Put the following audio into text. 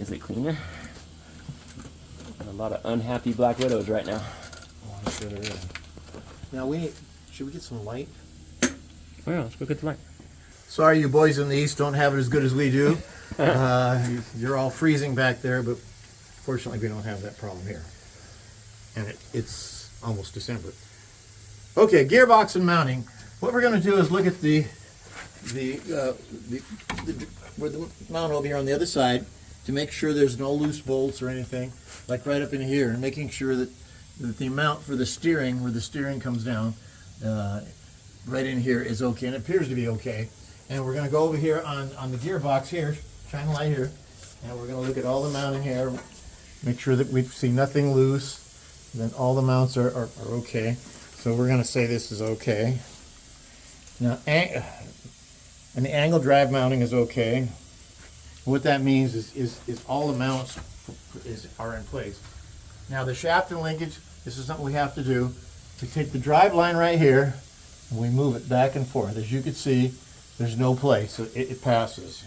Is it cleaner? Got a lot of unhappy Black Widows right now. Oh, I'm sure there is. Now should we get some light? Oh yeah, let's go get the light. Sorry you boys in the east don't have it as good as we do. You're all freezing back there, but fortunately we don't have that problem here. And it's almost December. Okay, gearbox and mounting. What we're going to do is look at the where the mount over here on the other side to make sure there's no loose bolts or anything, like right up in here, and making sure that the mount for the steering, where the steering comes down, right in here is okay, and it appears to be okay. And we're going to go over here on the gearbox here, shine a light here, and we're going to look at all the mounting here, make sure that we see nothing loose, then all the mounts are okay. So we're going to say this is okay. Now, and the angle drive mounting is okay. What that means is all the mounts are in place. Now the shaft and linkage, this is something we have to do. We take the drive line right here, and we move it back and forth. As you can see, there's no place, so it passes.